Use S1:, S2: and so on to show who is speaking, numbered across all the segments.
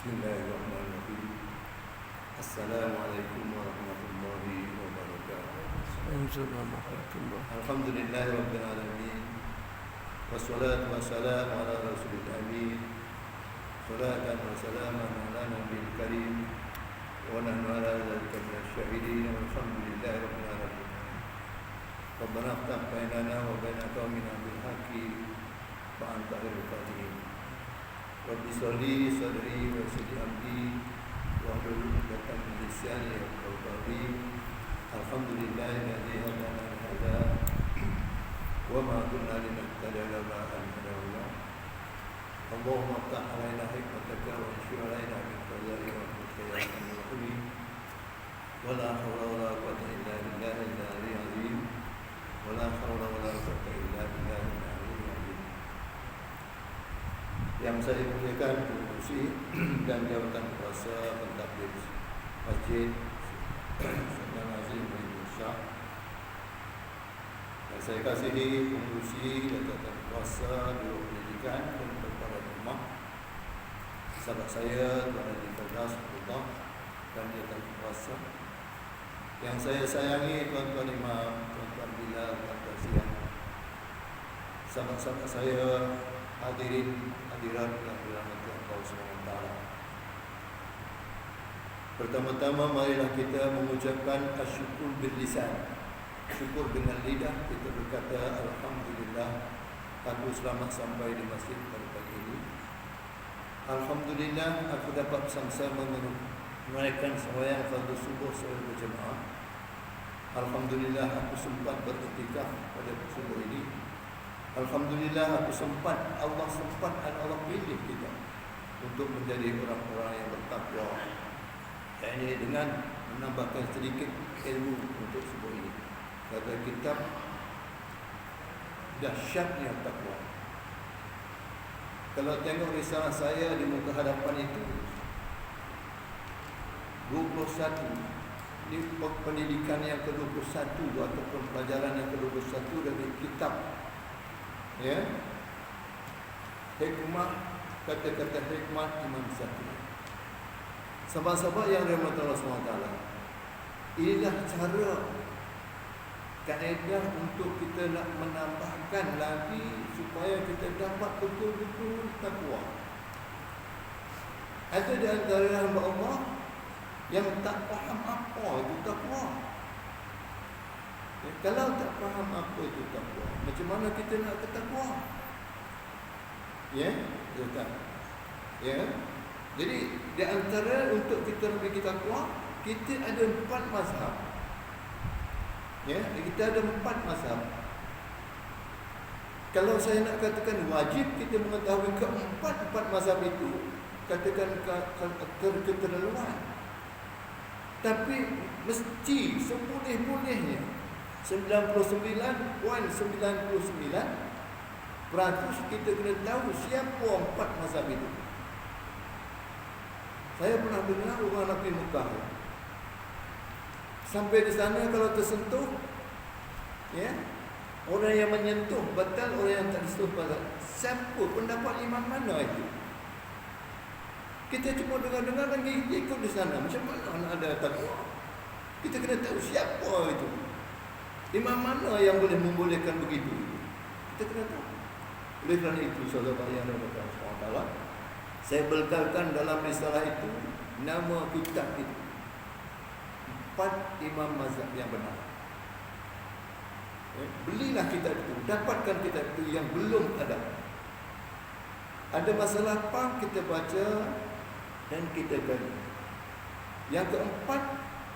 S1: Bismillahirrahmanirrahim. Assalamualaikum warahmatullahi wabarakatuh. Alhamdulillahirabbil alamin. Wassalatu wassalamu ala rasulil amin. Salatan wa salaman ala nabiyil karim. Wa nahnu ala dzalika minasyahidin. Walhamdulillahirabbil alamin. Rabbana iftah bainana wa baina qaumina bil haqqi wa anta khairul fatihin. Rabbi sholli sadri wa yassir amri wa hlul 'uqdatam min lisani yafqahu qawli. Alhamdulillahilladzi hadana li hadza wa ma kunna linahtadiya lawla an hadana. Allahumma iftah 'alaina hikmataka wa anshur 'alaina min fadlika wa rahmatika ya arhamar rahimin. Wa la hawla wa la quwwata illa billahil 'aliyyil 'azim. Wa la hawla wa la quwwata illa billahil 'aliyyil 'azim. Yang saya muliakan Fungsi dan Jabatan Kuasa Pentadbir Masjid Sultan Azim Indonesia, yang saya kasihi Pengurusi dan Jabatan Kuasa Biro Pendidikan dan kepada rumah, sahabat saya Tuan Haji Firdaus Abdullah dan Jabatan Kuasa, yang saya sayangi Tuan-Tuan Imam, Tuan-Tuan Bilal, Tuan-Tuan Siang, sahabat-sahabat saya, hadirin hadirat yang dirahmati Allah SWT. Pertama-tama marilah kita mengucapkan asyukur bil lisan. Syukur dengan lidah, kita berkata alhamdulillah, aku selamat sampai di masjid pada pagi ini. Alhamdulillah, aku dapat sama-sama menunaikan sembahyang fardu subuh secara berjemaah. Alhamdulillah, aku sempat beriktikaf pada subuh ini. Alhamdulillah, Allah sempat dan Allah pilih kita untuk menjadi orang-orang yang bertakwa, yakni dengan menambahkan sedikit ilmu untuk sebuah ini. Kata kitab dahsyatnya takwa. Kalau tengok risalah saya di muka hadapan itu 21, ini pendidikan yang ke-21 ataupun pelajaran yang ke-21 dari kitab, ya, hikmah, kata-kata hikmah Imam Syafi'i. Sahabat-sahabat yang dirahmati Allah SWT, inilah cara, kaedah untuk kita nak menambahkan lagi supaya kita dapat betul-betul takwa. Ada di antara hamba Allah yang tak faham apa itu takwa. Kalau tak faham apa itu takwa, macam mana kita nak bertakwa? Ya, betul. Ya. Jadi di antara untuk kita memiliki takwa, kita ada 4 mazhab. Ya, kita ada 4 mazhab. Kalau saya nak katakan wajib kita mengetahui keempat mazhab itu, katakan keterlaluan. Tapi mesti seboleh-bolehnya 99.99% kita kena tahu siapa 4 mazhab itu. Saya pernah dengar orang nak pergi Mekah, sampai di sana kalau tersentuh, ya, orang yang menyentuh batal, orang yang tak disentuh batal. Siapa pendapat imam mana itu? Kita cuma dengar-dengar dan ikut di sana. Macam mana nak ada takwa? Kita kena tahu siapa itu. Imam mana yang boleh membolehkan begitu? Kita kena tahu. Oleh kerana itu, saudara yang dirahmati Allah SWT, saya bekalkan dalam risalah itu nama kitab itu 4 imam mazhab yang benar. Belilah kitab itu, dapatkan kitab itu yang belum ada. Ada masalah apa kita baca dan kita gali. Yang keempat,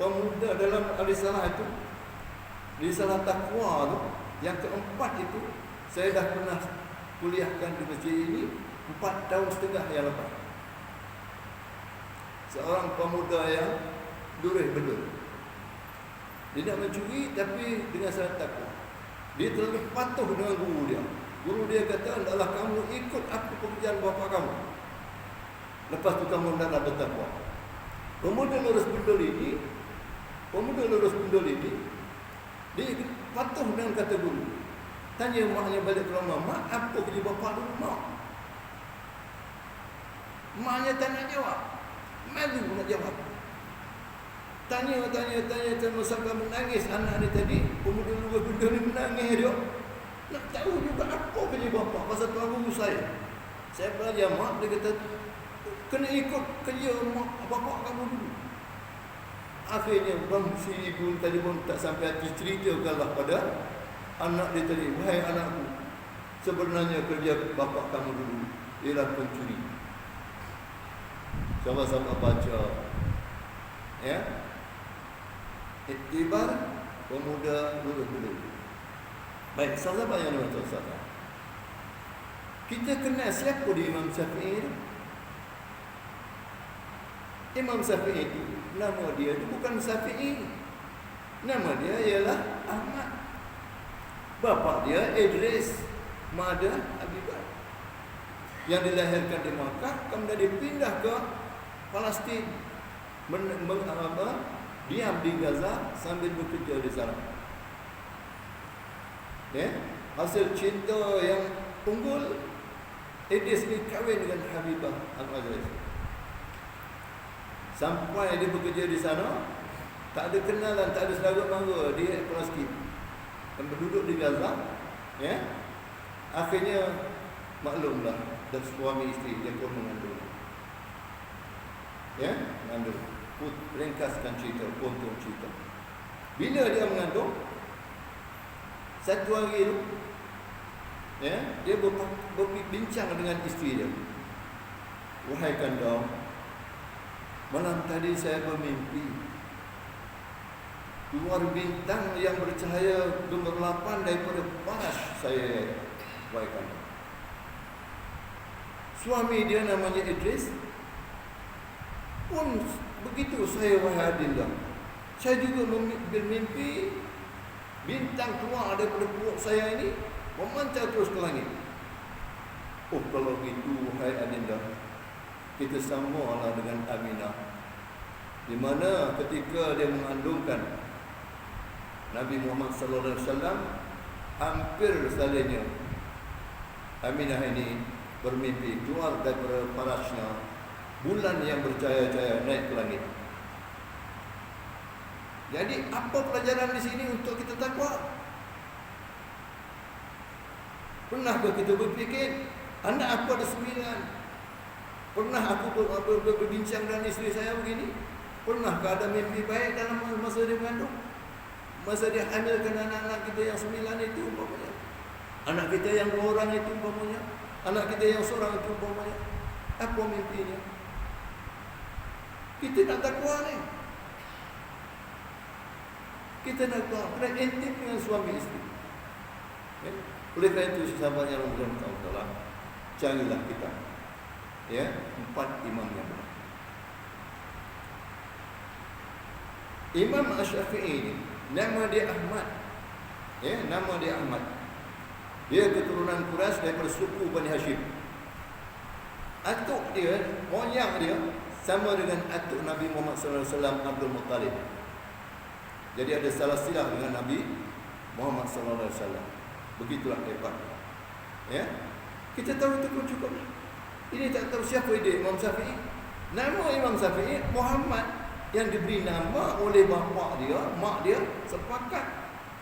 S1: pemuda dalam risalah itu, risalah takwa tu, yang keempat itu saya dah pernah kuliahkan di masjid ini 4 tahun setengah yang lepas. Seorang pemuda yang durih bedul, dia nak mencuri tapi dengan syarat takwa. Dia terlalu patuh dengan guru dia. Guru dia kata, hendaklah kamu ikut apa pekerjaan bapa kamu, lepas tu kamu hendaklah bertakwa. Pemuda lurus bedul ini, dia patuh dengan kata guru. Tanya maknya balik ke rumah, mak apa kerja bapa dulu mak? Maknya tak nak jawab. malu nak jawab. Tanya sampai menangis anak ni tadi. Pemuda luar ni menangis dia. Nak tahu juga apa kerja bapa pasal tuan guru saya. Saya belajar mak, dia kata kena ikut kerja mak bapak kamu dulu. Akhirnya si ibu tadi pun tak sampai hati ceritakanlah pada anak dia tadi, wahai anakku, sebenarnya kerja bapak kamu dulu ialah pencuri. Sama-sama baca, ya. Iktibar pemuda dulu. Baik, sahabat yang dimaksud kita kenal siapa dia Imam Syafi'i itu? Imam Syafi'i itu, nama dia itu bukan Syafi'i. Nama dia ialah Ahmad. Bapa dia Idris, mak dia Habibah. Yang dilahirkan di Makkah, kemudian dipindah ke Palestin. Diam di Gaza sambil bekerja di sana. Ya, hasil cinta yang unggul, Idris ni kahwin dengan Habibah Al-Azraq. Sampai dia bekerja di sana, tak ada kenalan, tak ada saudara mara di Palestin. Dan berduduk di Gaza, ya. Akhirnya maklumlah, dan suami isteri dia pun mengandung. Ya, mengandung. Ringkaskan cerita, potong cerita. Bila dia mengandung, satu hari itu, ya, dia berbincang dengan isteri dia. Wahai kandang, malam tadi saya bermimpi keluar bintang yang bercahaya gemerlapan daripada paras saya. Wahai kandang. Suami dia namanya Idris pun begitu, saya wahai Adinda. Saya juga bermimpi bintang keluar daripada perut saya ini memancar terus ke langit. Oh, kalau begitu wahai Adinda, kita samalah dengan Aminah, di mana ketika dia mengandungkan Nabi Muhammad sallallahu alaihi wasallam, hampir salahnya Aminah ini bermimpi keluar daripada parasnya bulan yang bercahaya-cahaya naik ke langit. Jadi apa pelajaran di sini untuk kita takwa? Pernahkah kita berfikir, anak aku ada 9? Pernah aku berbincang dengan isteri saya begini? Pernahkah ada mimpi baik dalam masa dia mengandung? Masa dia hamilkan anak-anak kita yang 9 itu umpamanya, anak kita yang 2 orang itu umpamanya, anak kita yang seorang itu umpamanya, apa mimpinya? Kita nak takwa ni. Kita nak takwa, kena intim dengan suami isteri. Ya? Oleh kerana itu, sahabat yang Allah, carilah kita, ya, 4 imam yang benar. Imam Asy-Syafi'i ini, nama dia Ahmad. Ya, nama dia Ahmad. Dia keturunan Quraisy daripada suku Bani Hashim. Atuk dia, moyang dia sama dengan atuk Nabi Muhammad sallallahu alaihi wasallam, Abdul Muttalib. Jadi ada salah silah dengan Nabi Muhammad sallallahu alaihi wasallam. Begitulah hebat. Ya. Kita tahu itu pun cukup. Ini tak tahu siapa dia Imam Syafi'i. Nama Imam Syafi'i Muhammad, yang diberi nama oleh bapa dia, mak dia sepakat.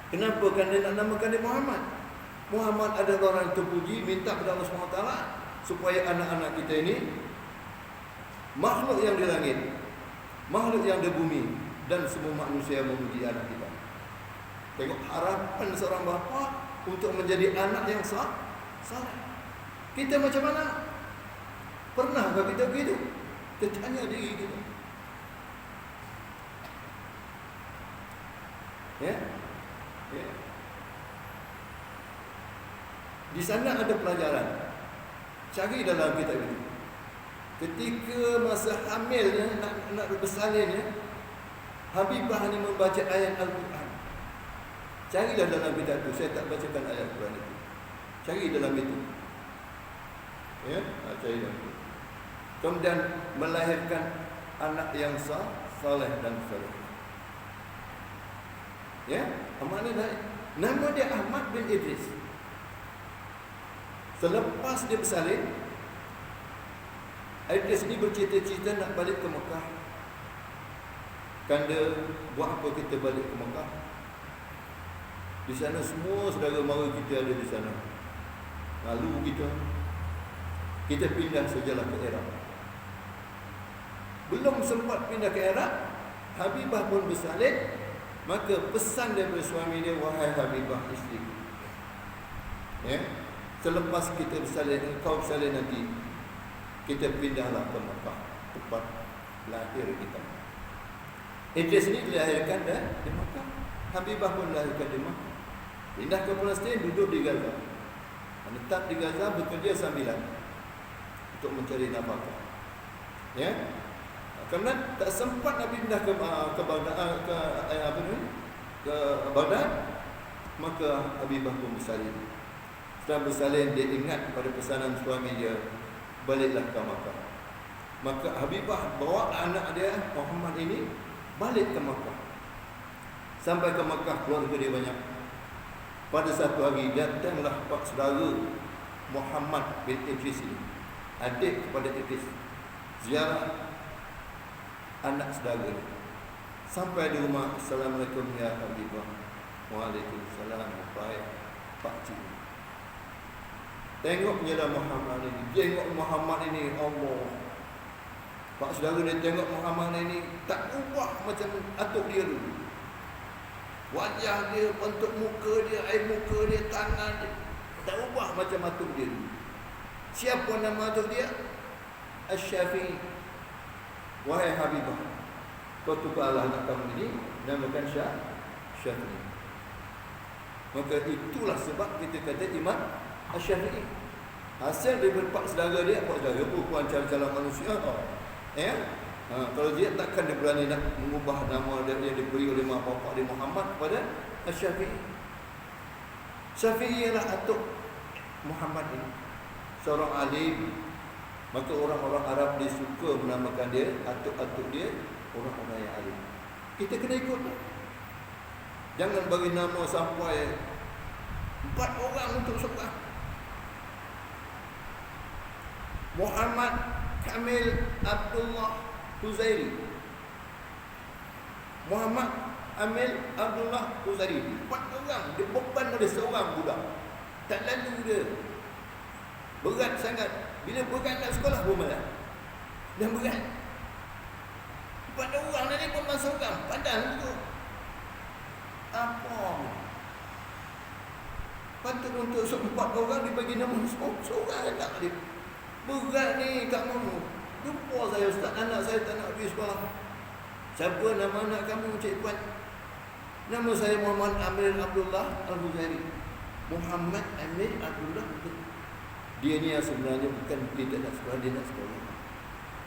S1: Kenapa kan dia nak namakan dia Muhammad? Muhammad adalah orang yang terpuji, minta kepada Allah SWT supaya anak-anak kita ini, makhluk yang di langit, makhluk yang di bumi, dan semua manusia memuji anak kita. Tengok harapan seorang bapa untuk menjadi anak yang saleh. Kita macam mana? Pernahkah kita begitu? Kita tanya diri kita. Ya? Ya. Di sana ada pelajaran. Cari dalam kitab itu. Ketika masa hamilnya, nak bersalinnya, Habibah ni membaca ayat Al-Quran. Carilah dalam kitab itu. Saya tak bacakan ayat Al-Quran itu. Cari dalam itu. Ya, cari dalam itu. Kemudian melahirkan anak yang saleh dan saleh. Ya, maknanya nama dia Ahmad bin Idris. Selepas dia bersalin, Idris ni bercita-cita nak balik ke Mekah. Kanda, buat apa kita balik ke Mekah? Di sana semua saudara mara kita ada di sana. Lalu kita pindah sajalah ke Iraq. Belum sempat pindah ke Iraq, Habibah pun bersalin. Maka pesan daripada suami dia, wahai Habibah isteri, selepas kita bersalin, engkau bersalin nanti, kita pindahlah ke Mekah, tempat lahir kita. Idris ni dilahirkan di Mekah, Habibah pun dilahirkan di Mekah. Pindah ke Palestin, duduk di Gaza, menetap di Gaza, bekerja sambilan untuk mencari nafkah. Kerana tak sempat Nabi pindah ke Baghdad, ke Baghdad, maka Habibah pun bersalin. Setelah bersalin, dia ingat pada pesanan suami dia, baliklah ke Makkah. Maka Habibah bawa anak dia Muhammad ini balik ke Makkah. Sampai ke Makkah, keluarga dia banyak. Pada satu hari, datanglah pak saudara Muhammad bin Idris ini, adik kepada Idris, ziarah anak saudara. Sampai di rumah, Assalamualaikum ya Habibah. Waalaikumsalam, baik pak cik. Tengoknya dah Muhammad ini. Tengok Muhammad ini, Allah. Pak saudara dia tengok Muhammad ini, tak ubah macam atuk dia dulu. Wajah dia, bentuk muka dia, air muka dia, tangan dia, tak ubah macam atuk dia dulu. Siapa nama atuk dia? Asy-Syafi'i. Wahai Habibah, kau tukarlah anak kamu ini, namakan Syafi'i. Maka itulah sebab kita kata Imam Asy-Syafi'i. Hasil daripada pak saudara dia, pak saudara bukan cara-cara manusia. Kalau dia takkan dia berani nak mengubah nama dia yang diberi oleh mak bapak dia Muhammad kepada Asy-Syafi'i. Syafi'i ialah atuk Muhammad ini, seorang alim. Maka orang-orang Arab dia suka menamakan dia, atuk-atuk dia, orang-orang yang alim. Kita kena ikutlah. Jangan bagi nama sampai 4 orang untuk seorang. Muhammad Kamil Abdullah Huzairi. Muhammad Amil Abdullah Huzairi. 4 orang, dia beban oleh seorang budak. Tak lalu dia. Berat sangat. Bila berat nak sekolah pun malah. Dan berat. 4 orang ni pun masuk orang. Padahal tu apa? Patut untuk 4 orang dibagi nama seorang tak dia. Berat ni kat mana? Jumpa saya ustaz, anak saya tak nak pergi sekolah. Siapa nama anak kamu, Cik Puan? Nama saya Muhammad Amir Abdullah Al-Huzairi. Muhammad Amir Abdullah. Dia ni yang sebenarnya bukan dia tak nak sekolah, dia nak sekolah.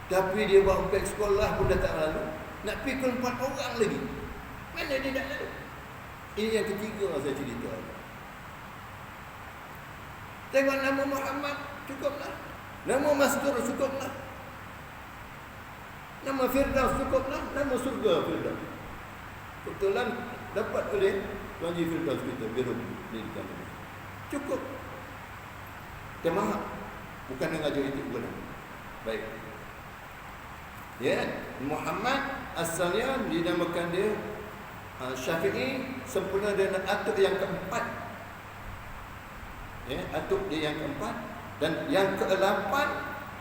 S1: Tapi dia bawa beg sekolah pun dah tak lalu. Nak pikul 4 orang lagi. Mana dia nak lalu? Ini yang ketiga saya cerita. Tengok nama Muhammad, cukuplah. Nama Mastur, cukuplah. Nama Firdaus, cukuplah. Nama surga, Firdaus. Kebetulan dapat oleh Tuan Haji Firdaus kita, Birum Pendidikan. Cukup. Temah. Bukan dengan ajar itu, bukan. Baik. Muhammad asalnya dinamakan dia Syafi'i, sempurna dengan atuk yang keempat. Atuk dia yang keempat. Dan yang ke-8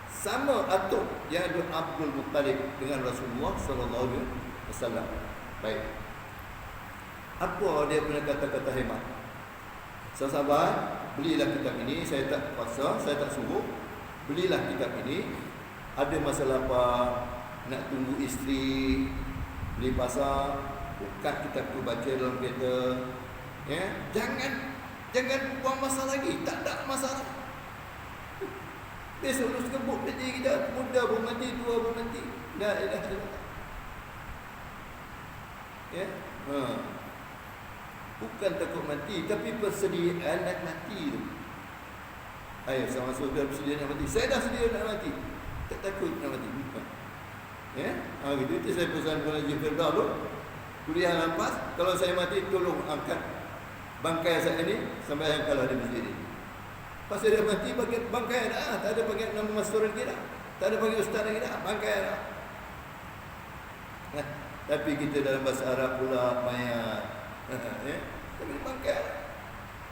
S1: sama atuk yang ada Abdul Muttalib dengan Rasulullah sallallahu alaihi wasallam. Baik. Apa dia punya kata-kata hemat? Sahabat, belilah kitab ini. Saya tak paksa, saya tak suruh. Belilah kitab ini. Ada masalah apa? Nak tunggu isteri, beli pasar, buka kitab tu, baca dalam kereta. Jangan buang masa lagi. Tak ada masalah. Besok lu sekebuk nanti kita, muda pun mati, tua pun mati. La ilaha illallah. Bukan takut mati, tapi persediaan nak mati tu. Ayo sama saudara bersedia nak mati. Saya dah sedia nak mati. Tak takut nak mati. Gitu. Itu saya pesan kepada Haji Firdaus tu. Kuliah lepas, kalau saya mati tolong angkat bangkai saya ni sampai yang kalah di masjid ni. Pasal dia mati bagi bangkai dah, tak ada bagi nama mastur lagi dah. Tak ada panggil ustaz lagi dah, bangkai dah. Tapi kita dalam bahasa Arab pula mayat. Tapi bangkai.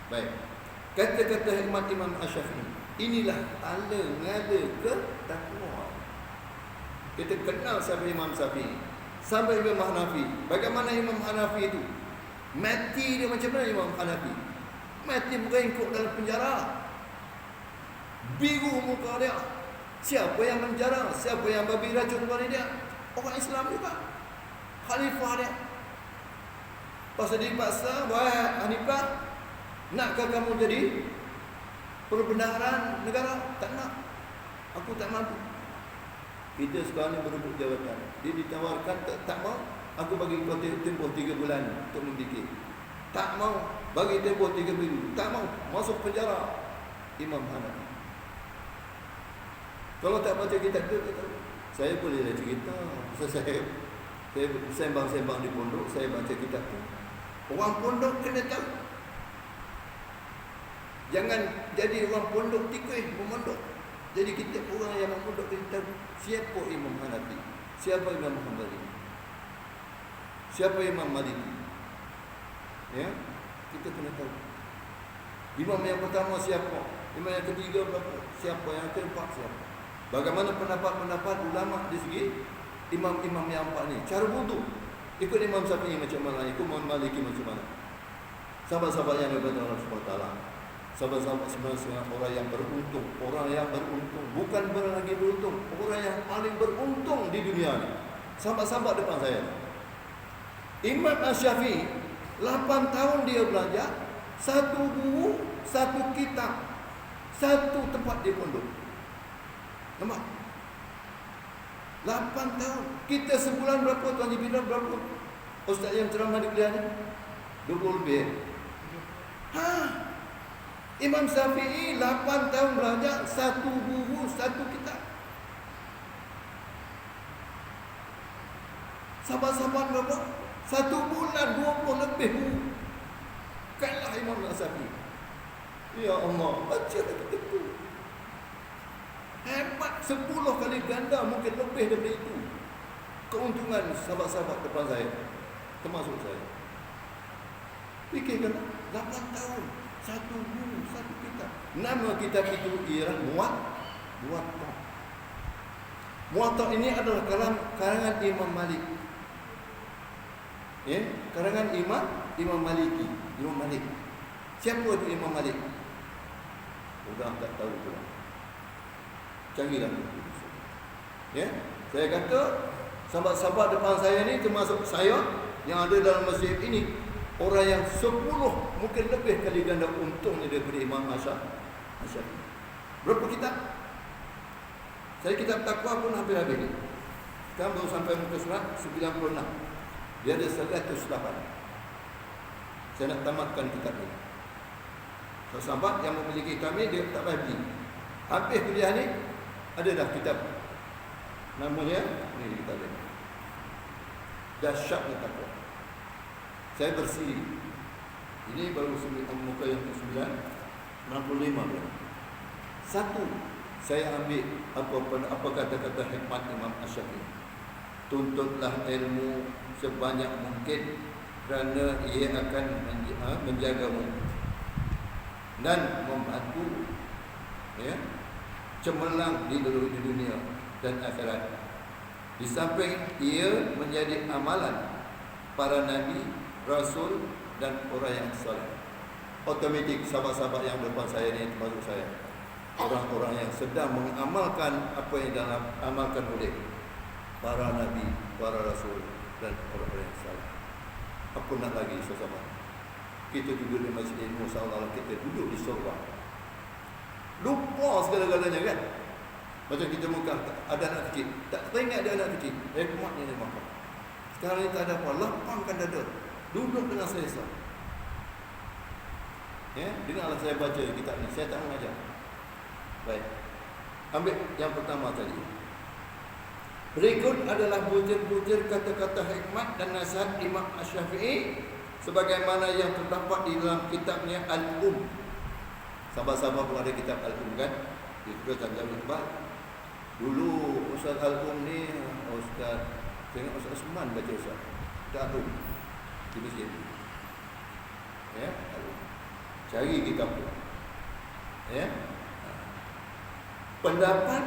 S1: Baik. Kata-kata hikmat Imam Asy-Syafi'i, inilah tanda ngada ke takwa. Kita kenal siapa Imam Syafi'i, sampai Imam Hanafi. Bagaimana Imam Hanafi itu? Mati dia macam mana Imam Hanafi? Mati berengkok dalam penjara. Biru muka dia. Siapa yang menjara? Siapa yang babi racun kepada dia? Orang Islam juga. Khalifah dia. Pasal dipaksa, wahai Hanifah, nakkah kamu jadi perbendaharaan negara? Tak nak. Aku tak mampu. Kita sekarang ni berebut jawatan. Dia ditawarkan, tak mau. Aku bagi kau tempoh 3 bulan untuk mendikir. Tak mau. Bagi tempoh 3 minggu. Tak mau. Masuk penjara. Imam Hanafi. Kalau tak baca kitab tu, saya boleh dah cerita. Saya sembang-sembang di pondok, saya baca kitab tu. Orang pondok kena tahu. Jangan jadi orang pondok tikus memondok. Jadi kita orang yang memondok kena tahu siapa Imam Hanafi, siapa Imam Hanbali, siapa Imam Maliki. Ya, kita kena tahu. Imam yang pertama siapa? Imam yang ketiga berapa? Siapa? Yang keempat siapa? Bagaimana pendapat-pendapat ulama di segi imam-imam yang empat ni? Cara wudu ikut Imam Syafi'i macam mana? Ikut Imam Maliki macam mana? Sahabat-sahabat yang daripada Allah Subhanahu Wa Taala. Sahabat-sahabat sebenarnya orang yang beruntung, orang yang beruntung, bukan lagi beruntung, orang yang paling beruntung di dunia ni. Sahabat-sahabat depan saya. Imam Asy-Syafi'i 8 tahun dia belajar, satu guru, satu kitab, satu tempat dia pondok. Nampak? 8 tahun. Kita sebulan berapa Tuan Haji Bilal, berapa ustaz yang ceramah di kuliah ni? 20 lebih. Imam Syafi'i 8 tahun belajar, satu guru, satu kitab. Sahabat-sahabat berapa? 1 bulan 20 lebih guru. Kalah Imam Syafi'i. Ya Allah, baca kita tu. Hebat 10 kali ganda, mungkin lebih daripada itu keuntungan sahabat-sahabat depan saya, termasuk saya. Fikirkan 8 tahun, satu guru, satu kitab. Nama kitab itu ialah Muwatta. Muwatta ini adalah karangan Imam Malik. Ya, karangan Imam Maliki, Imam Malik. Siapa itu Imam Malik? Orang tak tahu pula. Canggihlah. Ya, saya kata sahabat-sahabat depan saya ni, termasuk saya yang ada dalam masjid ini, orang yang 10 mungkin lebih kali ganda untungnya daripada Imam Asy-Syafi'i. Berapa kitab? Saya kitab takwa pun hampir-habis ni. Sekarang baru sampai muka surat 96. Dia ada 108. Saya nak tamatkan kitab ni. Sahabat yang memiliki kitab ni, dia tak payah beli. Habis kuliah ni, ada dah kitab. Namanya, ni kitab ni. Dahsyatnya takwa. Saya bersih. Ini baru muka yang ke-9, 65 dah. Satu, saya ambil apa kata-kata hikmat Imam Asy-Syafi'i. Tuntutlah ilmu sebanyak mungkin, kerana ia akan menjagamu dan membantu, ya, cemerlang di dunia dan akhirat. Di samping ia menjadi amalan para nabi, rasul dan orang yang saleh. Otomatik sahabat-sahabat yang depan saya ni, termasuk saya, orang-orang yang sedang mengamalkan apa yang dalam amalkan oleh para nabi, para rasul dan orang-orang yang saleh. Apa nak lagi sahabat? Kita duduk di masjid ilmu, seolah-olah kita duduk di surga. Lupa segala-galanya kan. Macam kita muka ada anak kecil, tak teringat ada anak kecil. Hikmatnya dia makan. Sekarang ni tak ada apa, lapangkan dada, duduk dengan selesa. Ya, dengarlah saya baca kitab ni. Saya tak mengajar. Baik. Ambil yang pertama tadi. Berikut adalah butir-butir kata-kata hikmat dan nasihat Imam Asy-Syafi'i sebagaimana yang terdapat di dalam kitabnya Al-Um. Sahabat-sahabat pun ada kitab Al-Um kan? Itu kan jauh lebih. Dulu Ustaz Al-Um ni, Ustaz tengok Ustaz Osman baca Ustaz Al-Um di masjid. Ya, cari kitab tu. Ya. Pendapat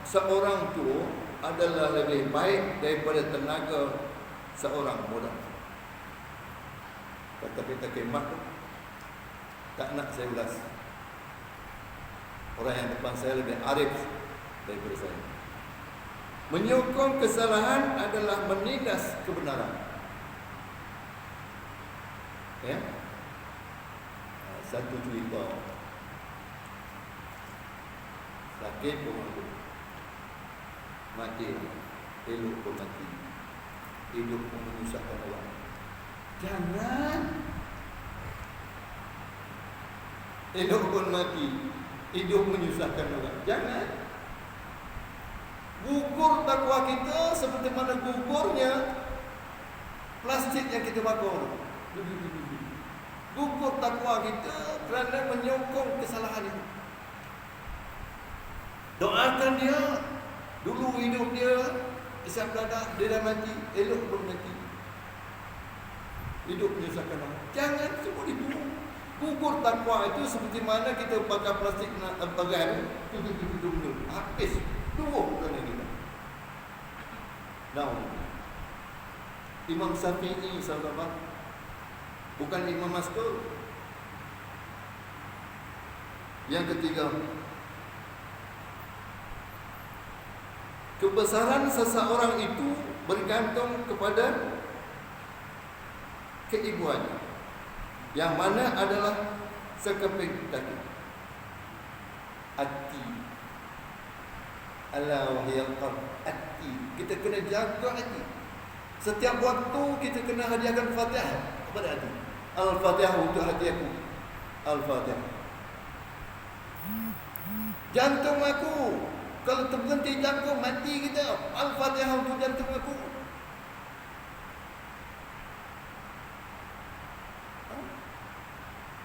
S1: seorang tu adalah lebih baik daripada tenaga seorang muda. Kata kita kemat tu tak nak saya ulas. Orang yang depan saya lebih arif daripada saya. Menyokong kesalahan adalah menindas kebenaran. Ya. Satu cerita. Sakit pun mati, elok pun mati, hidup pun menyusahkan orang. Jangan. Elok pun mati, hidup menyusahkan orang. Jangan. Gugur takwa kita seperti mana gugurnya plastik yang kita bakar. Gugur takwa kita kerana menyokong kesalahan itu. Doakan dia. Dulu hidup dia isap dadah, dia dah mati, elok pun mati, hidup menyusahkan orang. Jangan semua dibuang. Gugur takwa itu seperti mana kita pakai plastik bagai habis tunggu kerana kita. Now Imam Syafi'i sahabat, bukan Imam Mastur. Yang ketiga, kebesaran seseorang itu bergantung kepada keibuannya, yang mana adalah sekeping kaki. Hati. Ala wahiyal qalb. Hati. Kita kena jaga hati. Setiap waktu kita kena hadiahkan Fatihah kepada hati. Al-Fatihah untuk hati aku. Al-Fatihah. Jantung aku, kalau terberhenti jantung, mati kita. Al-Fatihah untuk jantung aku.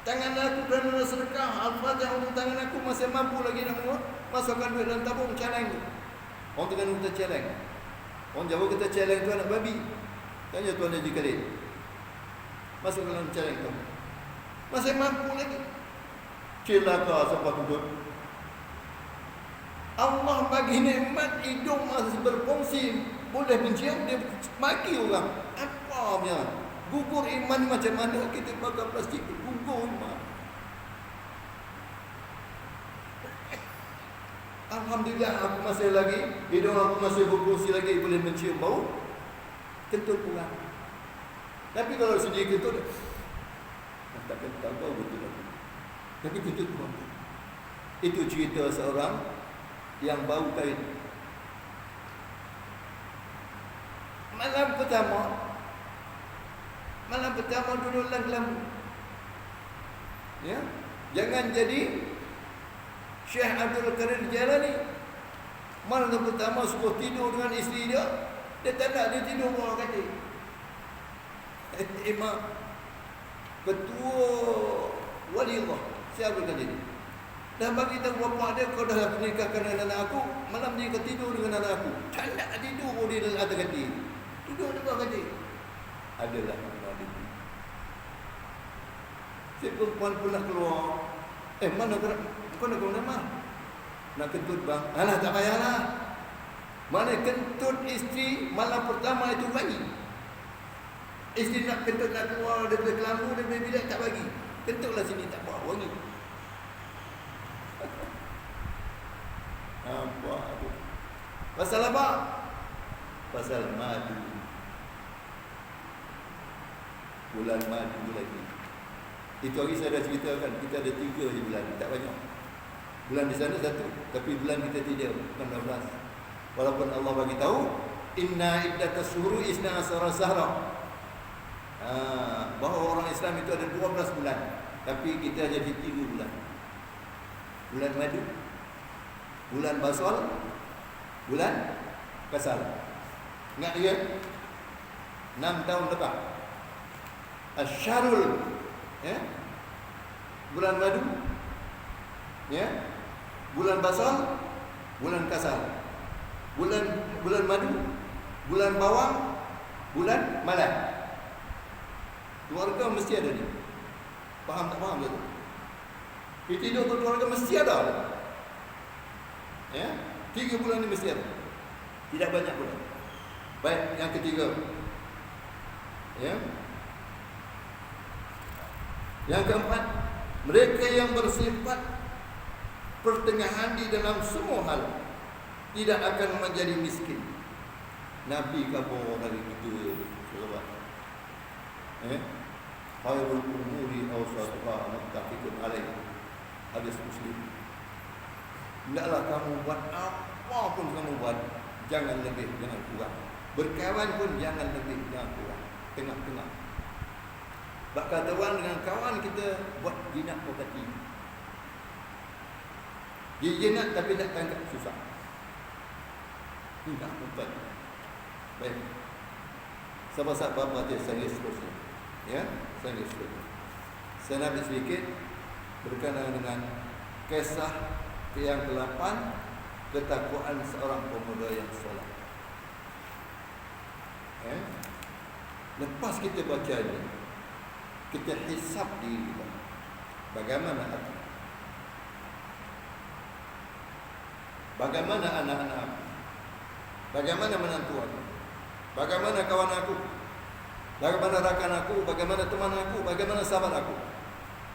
S1: Tangan aku kerana sedekah, Al-Fatihah untuk tangan aku. Masih mampu lagi nak masukkan duit dalam tabung, celeng. Orang Terengganu kita celeng. Orang Jawa kita celeng tu anak babi. Tanya Tuan Haji Khalid, masuk dalam celeng tu. Masih mampu lagi. Celaka sampai tutup. Allah bagi nikmat hidung masih berfungsi, boleh mencium, dia maki orang. Apa punya? Gugur iman macam mana kita pakai plastik? Gugur iman. Alhamdulillah aku masih lagi, hidung aku masih berfungsi lagi, boleh mencium bau. Kentut pula. Tapi kalau sendiri kentut, tak tahu betul lagi. Tapi kentut pula. Itu cerita seorang yang bau kain. Malam pertama duduk dalam lampu. Ya, jangan jadi Syekh Abdul Qadir Jalani. Malam pertama suruh tidur dengan isteri dia, dia tak nak, dia tidur bawah katil. Imam ketua wali Allah Syekh Abdul Qadir dah bagi tahu bapa dia, kau dah menikahkan dengan anak aku, malam dia kau tidur dengan anak aku. Tak nak tidur dia dalam atas katil, tidur di bawah katil. Adalah mengadili. Si perempuan pun nak keluar. Mana kau nak keluar nama? Nak kentut bang? Alah tak payahlah. Mana kentut isteri malam pertama itu bagi. Isteri nak kentut nak keluar daripada kelambu, daripada bilik tak bagi. Kentutlah sini tak buat wangi. Apa tu? Pasal apa? Pasal madu. Bulan madu lagi. Itu hari saya dah ceritakan, kita ada 3 je bulan, tak banyak. Bulan di sana 1, tapi bulan kita tidak, 16. Walaupun Allah bagi tahu, inna iddatas syuhuri isna asara sahra. Bahawa orang Islam itu ada 12 bulan, tapi kita jadi 3 bulan. Bulan madu, bulan basal, bulan kasal. Ingat dia? 6 tahun lepas. Asyarul, ya, bulan madu, ya, bulan basal, bulan kasal. bulan madu, bulan bawang, bulan malam. Keluarga mesti ada ni. Faham tak faham tu? Kita hidup berkeluarga mesti ada. Ya, 3 bulan ni mesti ada. Tidak banyak bulan. Baik, yang ketiga. Ya. Yang keempat, mereka yang bersifat pertengahan di dalam semua hal tidak akan menjadi miskin. Nabi kabur dari itu, sahabat. Khairul umuri awsatuha muttafaqun alaih. Hadis Muslim. Hendaklah kamu buat apa pun kamu buat, jangan lebih, jangan kurang. Berkawan pun jangan lebih, jangan kurang. Tengah-tengah. Bak kata orang dengan kawan kita buat jinak pokati. Dia jinak tapi nak tangkap susah. Tidak bukan. Baik. Sahabat-sahabat bapa dia saya seterusnya. Ya, saya seterusnya. Saya nak sedikit berkenaan dengan kisah yang ke-8, ketakwaan seorang pemuda yang soleh. Lepas kita baca ini, kita hisap diri kita. Bagaimana aku? Bagaimana anak-anak aku? Bagaimana menantu aku? Bagaimana kawan aku? Bagaimana rakan aku? Bagaimana teman aku? Bagaimana sahabat aku?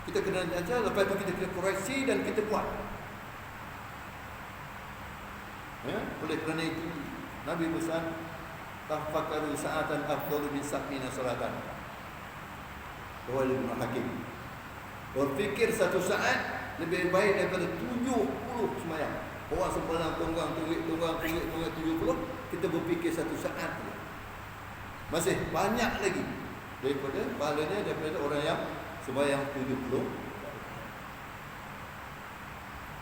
S1: Kita kena ajar, lepas itu kita kena koreksi dan kita buat. Ya, oleh kerana itu Nabi pesan, tafakkaru sa'atan afdalu min sab'ina salatan. Riwayat Ibnu Hakim. Berfikir satu saat lebih baik daripada 70 sembahyang. Orang sembahyang tunggang 70, kita berfikir satu saat. Masih banyak lagi daripada pahalanya daripada orang yang sembahyang 70.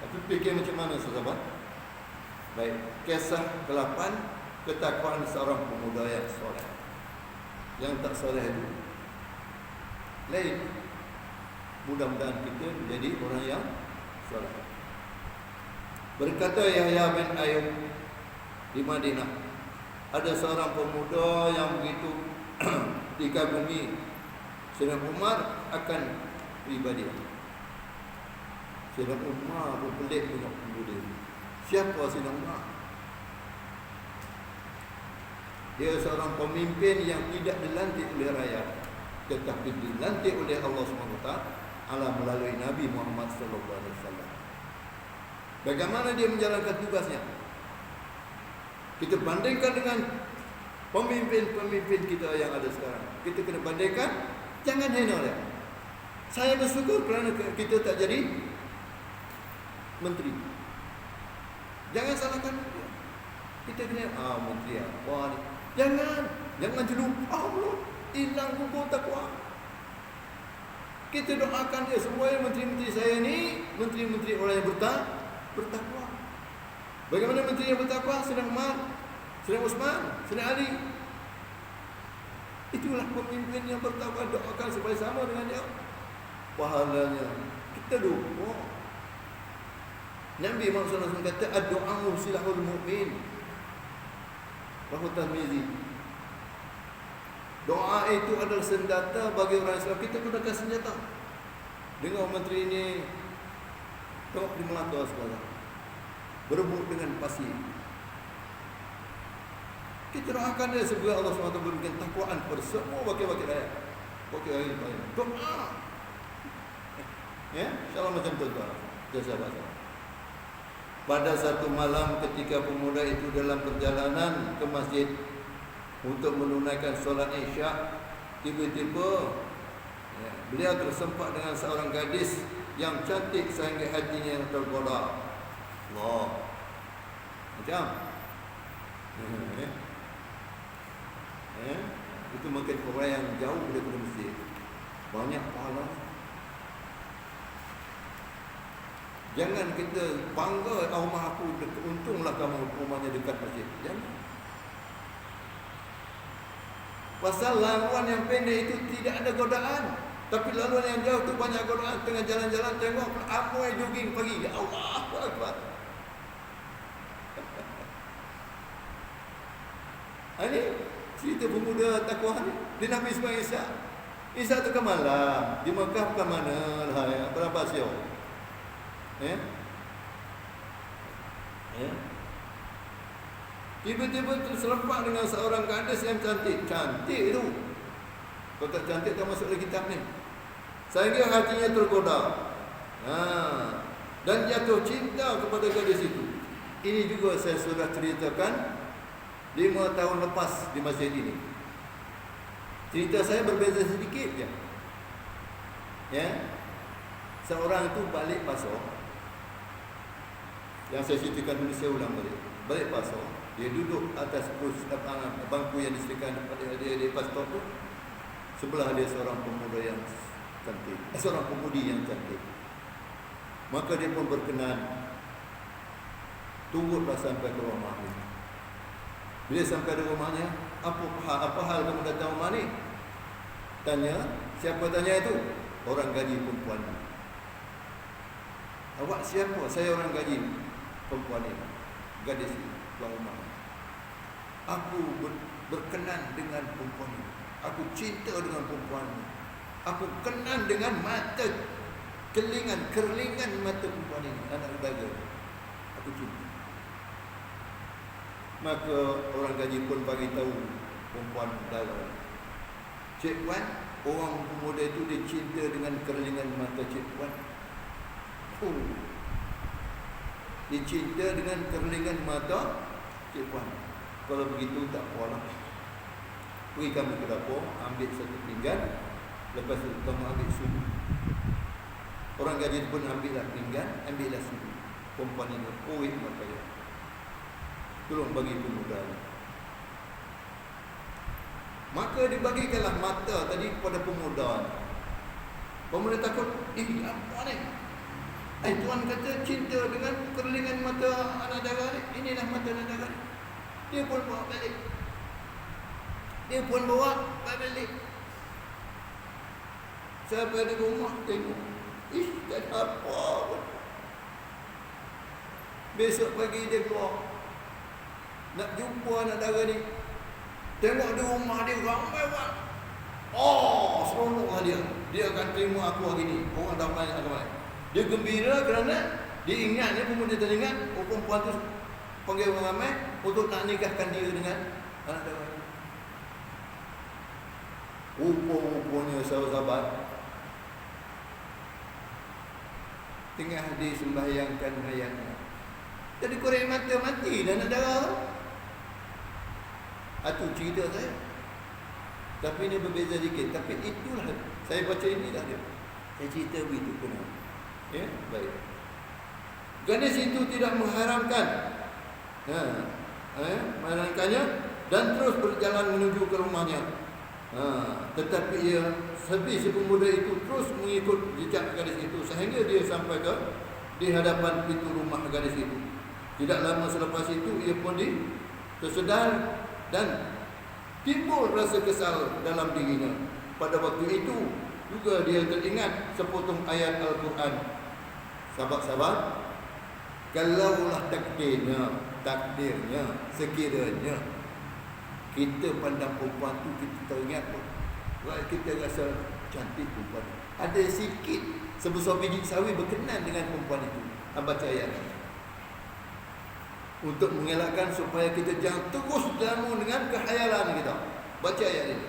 S1: Tapi fikir macam mana sahabat? Baik, kisah ke-8, ketakwaan seorang pemuda yang soleh. Yang tak soleh itu lain. Mudah-mudahan kita menjadi orang yang soleh. Berkata Yahya bin Ayub di Madinah, ada seorang pemuda yang begitu dikagumi. Sayyidina Umar akan pribadi. Sayyidina Umar berpelik tengok pemuda. Siapa Sayyidina Umar? Dia seorang pemimpin yang tidak dilantik oleh rakyat, tetapi dilantik oleh Allah SWT melalui Nabi Muhammad SAW. Bagaimana dia menjalankan tugasnya? Kita bandingkan dengan pemimpin-pemimpin kita yang ada sekarang. Kita kena bandingkan, jangan hina dia. Saya bersyukur kerana kita tak jadi menteri. Jangan salahkan dia. Kita kena menteri apa ni? Jangan terlupa Allah. Hilang gugur takwa. Kita doakan dia semua menteri-menteri saya ni, menteri-menteri orang yang bertakwa. Bagaimana menteri yang bertakwa? Sayyidina Umar, Sayyidina Uthman, Sayyidina Ali. Itulah pemimpin yang bertakwa. Doakan supaya sama dengan dia. Pahalanya kita lupa. Nabi Muhammad SAW kata, ad-du'a silahul mu'min. Rahu Tirmizi. Doa itu adalah senjata bagi orang Islam. Kita gunakan senjata. Dengar menteri ini tengok di Melaka sekarang, berebut dengan pasir. Kita doakan dia semoga Allah SWT berikan takwaan kepada semua wakil-wakil rakyat. Wakil rakyat. Doa. Ya, insya-Allah macam tu doa. Jazakallah. Pada satu malam ketika pemuda itu dalam perjalanan ke masjid untuk menunaikan solat Isya, tiba-tiba beliau tersempak dengan seorang gadis yang cantik sehingga hatinya yang tergoda. Allah. Macam itu mungkin orang yang jauh daripada masjid, banyak pahala. Jangan kita bangga, rumah aku untunglah kamu rumahnya dekat masjid. Jangan. Pasal laluan yang pendek itu tidak ada godaan, tapi laluan yang jauh itu banyak godaan. Tengah jalan-jalan tengok ramai jogging pagi. Ya Allah Akbar. Ini cerita pemuda takwa ni. Dia Nabi Ismail Isa. Isa tu ke malam. Di Mekah ke mana lah ya. Berapa siau. Tiba-tiba terserempak dengan seorang gadis yang cantik. Cantik tu. Kalau tak cantik tak masuk dalam kitab ni. Sehingga hatinya tergoda. Dan jatuh cinta kepada gadis itu. Ini juga saya sudah ceritakan 5 tahun lepas di masjid ini. Cerita saya berbeza sedikit je. Seorang itu balik pasar. Yang saya ceritakan dulu saya ulang balik. Balik pasar, dia duduk atas kursi bangku yang disediakan kepada dia di pasar tu. Sebelah dia seorang pemuda yang cantik, seorang pemudi yang cantik. Maka dia pun berkenan. Tunggulah sampai ke rumah dia. Bila sampai di rumahnya, apa hal kamu datang rumah ni? Tanya, siapa tanya itu? Orang gaji perempuan. Awak siapa? Saya orang gaji perempuan ini. Gadis tuan rumah. Aku berkenan dengan perempuan ini. Aku cinta dengan perempuan ini. Aku kenal dengan mata kerlingan mata perempuan ini, anak daga. Aku cinta. Maka orang gaji pun bagi tahu perempuan daga. Cik Wan, orang pemuda itu dia cinta dengan kerlingan mata Cik Wan. Dia cinta dengan kerlingan mata Cik Wan. Kalau begitu tak apalah. Pergi kamu ke dapur, ambil satu pinggan. Lepas tu kamu ambil sudu. Orang gaji pun ambillah pinggan, ambillah sudu. Perempuan ini kuih matanya. Tolong bagi pemuda ini. Maka dibagikanlah mata tadi kepada pemuda. Pemuda takut, apa ni? Tuan kata cinta dengan kerlingan mata anak dara ni. Inilah mata anak dara ni. Dia pun bawa balik. Sampai di rumah tengok. Tak ada apa pun. Besok pagi dia keluar. Nak jumpa anak dara ni. Tengok di rumah dia ramai orang. Seronoklah dia. Dia akan terima aku hari ni. Orang ramai. Dia gembira kerana dia ingat, dia pemuda teringat perempuan tu panggil orang ramai untuk nak nikahkan dia dengan anak dara. Rupa-rupanya sahabat-sahabat tengah disembahyangkan hayatnya. Jadi korek mata mati dan anak dara. Itu cerita saya. Tapi ini berbeza sedikit. Tapi itulah saya baca inilah dia. Saya cerita begitu pun. Baik. Gadis itu tidak mengharamkan mengharamkannya dan terus berjalan menuju ke rumahnya. Tetapi si pemuda itu terus mengikut jejak gadis itu sehingga dia sampai ke di hadapan pintu rumah gadis itu. Tidak lama selepas itu ia pun tersedar dan timbul rasa kesal dalam dirinya. Pada waktu itu juga dia teringat sepotong ayat Al-Quran. Sahabat-sahabat, kalaulah takdirnya sekiranya kita pandang perempuan tu, kita teringat pun, kita rasa cantik perempuan. Ada sikit sebesar biji sawi berkenan dengan perempuan itu. Baca ayat ini untuk mengelakkan supaya kita jangan terus dalam dengan khayalan kita. Baca ayat ini.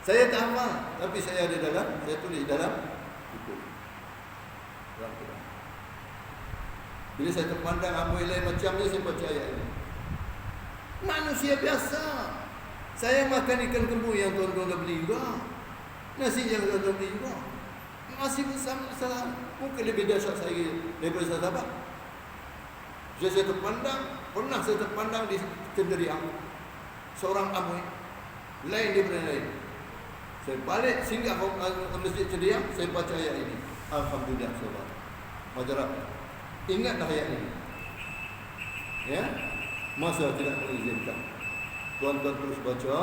S1: Saya tak hafal, tapi saya tulis dalam buku. Bila saya terpandang amal lain macam ni, saya baca ayat ini. Manusia biasa. Saya makan ikan kembung yang tuan-tuan dah beli juga. Nasi yang tuan-tuan beli juga. Masih bersama-sama. Mungkin lebih dahsyat saya daripada sahabat. Saya pernah saya terpandang di Cenderiang. Seorang amoy lain daripada lain. Saya balik singgah ke masjid Cenderiang, saya baca ayat ini. Alhamdulillah sahabat. Masyarakat, ingatlah ayat ini. Masa tidak mengizinkan. Tuan-tuan terus baca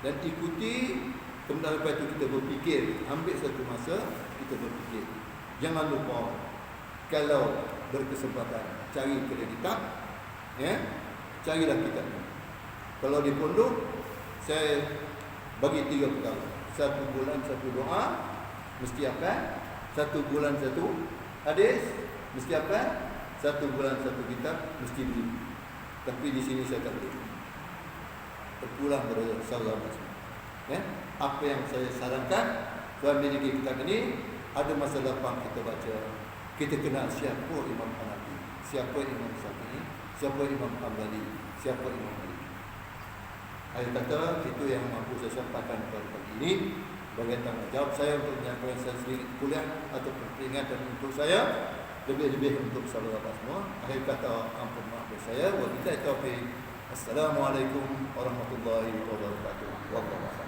S1: dan ikuti. Kemudian lepas itu kita berfikir. Ambil satu masa kita berfikir. Jangan lupa, kalau berkesempatan cari kedai kitab, carilah kitab. Kalau di pondok, saya bagi 3 perkara. 1 bulan 1 doa, mesti apa? 1 bulan 1 hadis, mesti apa? 1 bulan 1 kitab, mesti beli. Tapi di sini saya tak beli. Terpulang kepada saudara semua. Ya? Apa yang saya sarankan, dalam memiliki kitab ini, ada masa depan kita baca. Kita kenal siapa Imam Hanafi, siapa Imam Syafi'i, siapa Imam Hanbali, siapa Imam Malik. Saya kata itu yang mampu saya sampaikan pada pagi ini. Bagian tanggungjawab saya untuk menyampaikan sedikit kuliah atau peringatan untuk saya, lebih-lebih untuk saudara semua. Akhir kata, ampun maaf saya. Wabillahi taufiq. Assalamualaikum warahmatullahi wabarakatuh. Wallahu a'lam.